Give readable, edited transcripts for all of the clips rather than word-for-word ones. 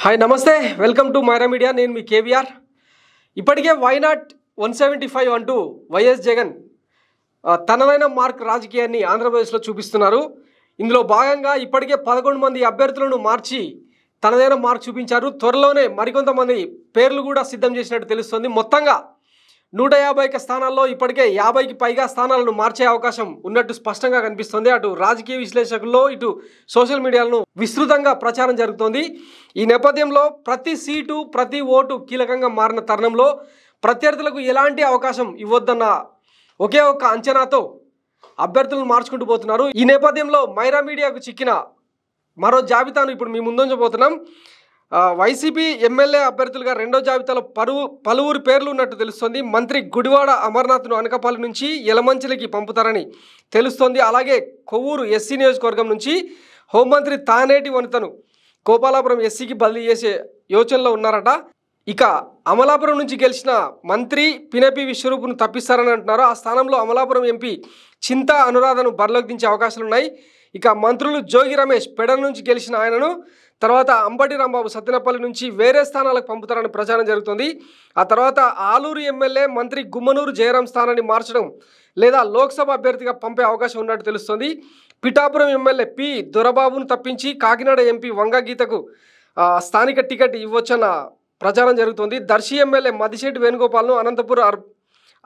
Hi నమస్తే welcome to Myra media. నేను మీ కేవీఆర్. ఇప్పటికే వైనాట్ 175 అంటూ వైఎస్ జగన్ తనదైన మార్క్ రాజకీయాన్ని ఆంధ్రప్రదేశ్లో చూపిస్తున్నారు. ఇందులో భాగంగా ఇప్పటికే 11 మంది అభ్యర్థులను మార్చి తనదైన మార్క్ చూపించారు. త్వరలోనే మరికొంతమంది పేర్లు కూడా సిద్ధం చేసినట్టు తెలుస్తుంది. మొత్తంగా 150 స్థానాల్లో ఇప్పటికే 50కి పైగా స్థానాలను మార్చే అవకాశం ఉన్నట్టు స్పష్టంగా కనిపిస్తుంది. అటు రాజకీయ విశ్లేషకుల్లో ఇటు సోషల్ మీడియాలో విస్తృతంగా ప్రచారం జరుగుతోంది. ఈ నేపథ్యంలో ప్రతి సీటు ప్రతి ఓటు కీలకంగా మారిన తరుణంలో ప్రత్యర్థులకు ఎలాంటి అవకాశం ఇవ్వద్దన్న ఒకే ఒక్క అంచనాతో అభ్యర్థులను మార్చుకుంటూ పోతున్నారు. ఈ నేపథ్యంలో మైరా మీడియాకు చిక్కిన మరో జాబితాను ఇప్పుడు మీ ముందుంచబోతున్నాం. వైసీపీ ఎమ్మెల్యే అభ్యర్థులుగా రెండో జాబితాలో పలువురు పేర్లు ఉన్నట్టు తెలుస్తోంది. మంత్రి గుడివాడ అమర్నాథ్ను అనకాపల్లి నుంచి యలమంచిలికి పంపుతారని తెలుస్తోంది. అలాగే కొవ్వూరు ఎస్సీ నియోజకవర్గం నుంచి హోంమంత్రి తానేటి వనితను గోపాలాపురం ఎస్సీకి బదిలీ చేసే యోచనలో ఉన్నారట. ఇక అమలాపురం నుంచి గెలిచిన మంత్రి పినపి విశ్వరూపును తప్పిస్తారని అంటున్నారు. ఆ స్థానంలో అమలాపురం ఎంపీ చింతా అనురాధను బరిలోకి దించే అవకాశాలున్నాయి. ఇక మంత్రులు జోగి రమేష్ పెడల నుంచి గెలిచిన ఆయనను తర్వాత అంబటి రాంబాబు సత్తెనపల్లి నుంచి వేరే స్థానాలకు పంపుతారని ప్రచారం జరుగుతుంది. ఆ తర్వాత ఆలూరు ఎమ్మెల్యే మంత్రి గుమ్మనూరు జయరాం స్థానాన్ని మార్చడం లేదా లోక్సభ అభ్యర్థిగా పంపే అవకాశం ఉన్నట్టు తెలుస్తుంది. పిఠాపురం ఎమ్మెల్యే పి దొరబాబును తప్పించి కాకినాడ ఎంపీ వంగ గీతకు స్థానిక టికెట్ ఇవ్వచ్చన్న ప్రచారం జరుగుతుంది. దర్శి ఎమ్మెల్యే మదిశెట్టి వేణుగోపాల్ను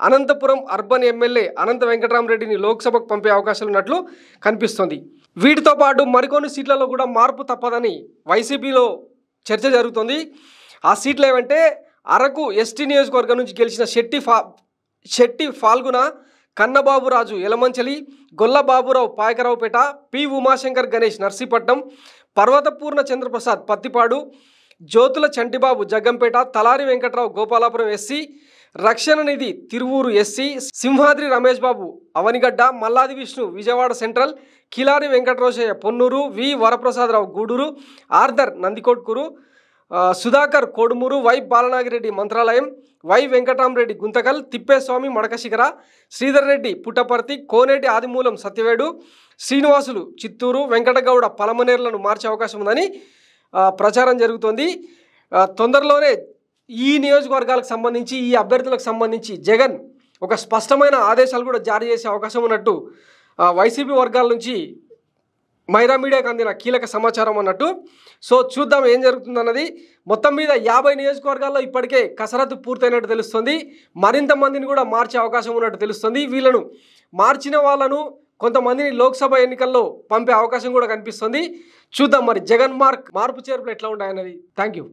అనంతపురం అర్బన్ ఎమ్మెల్యే అనంత వెంకటరామరెడ్డిని లోక్సభకు పంపే అవకాశాలు ఉన్నట్లు కనిపిస్తుంది. వీటితో పాటు మరికొన్ని సీట్లలో కూడా మార్పు తప్పదని వైసీపీలో చర్చ జరుగుతుంది. ఆ సీట్లు ఏమంటే అరకు ఎస్టీ నియోజకవర్గం నుంచి గెలిచిన శెట్టి ఫాల్గుణ, Kannababuraju Yelamanchili, Golla Baburao Payakaraopeta, P Umashankar Ganesh Narsipatnam, Parvathapurna Chandraprasad Prathipadu, Jyothula Chantibabu Jaggampeta, Talari Venkatrao Gopalapuram SC, Rakshana Nidhi Tiruvuru SC, Simhadri Ramesh Babu Avanigadda, Malladi Vishnu Vijayawada central, Kilari Venkatarosaiah Ponnuru, V Varaprasadarao Gudur, Arthur Nandikotkur, Sudhakar Kodumur, Y Balanagireddy Mantralayam, Y Venkatramireddy Guntakal, Thippeswamy Madakasira, Sridhar Reddy Puttaparthi, Koneti Adimulam Satyavedu, Srinivasulu Chittoor, Venkatagowda పలమనేర్లను మార్చే అవకాశం ఉందని ప్రచారం జరుగుతోంది. తొందరలోనే ఈ నియోజకవర్గాలకు సంబంధించి ఈ అభ్యర్థులకు సంబంధించి జగన్ ఒక స్పష్టమైన ఆదేశాలు కూడా జారీ చేసే అవకాశం ఉన్నట్టు వైసీపీ వర్గాల నుంచి మైరా మీడియాకు అందిన కీలక సమాచారం అన్నట్టు. సో చూద్దాం ఏం జరుగుతుందన్నది. మొత్తం మీద 50 నియోజకవర్గాల్లో ఇప్పటికే కసరత్తు పూర్తయినట్టు తెలుస్తుంది. మరింత మందిని కూడా మార్చే అవకాశం ఉన్నట్టు తెలుస్తుంది. వీళ్ళను మార్చిన వాళ్ళను కొంతమందిని లోక్సభ ఎన్నికల్లో పంపే అవకాశం కూడా కనిపిస్తుంది. చూద్దాం మరి జగన్ మార్పు చేర్పులు ఎట్లా ఉంటాయన్నది. Thank you.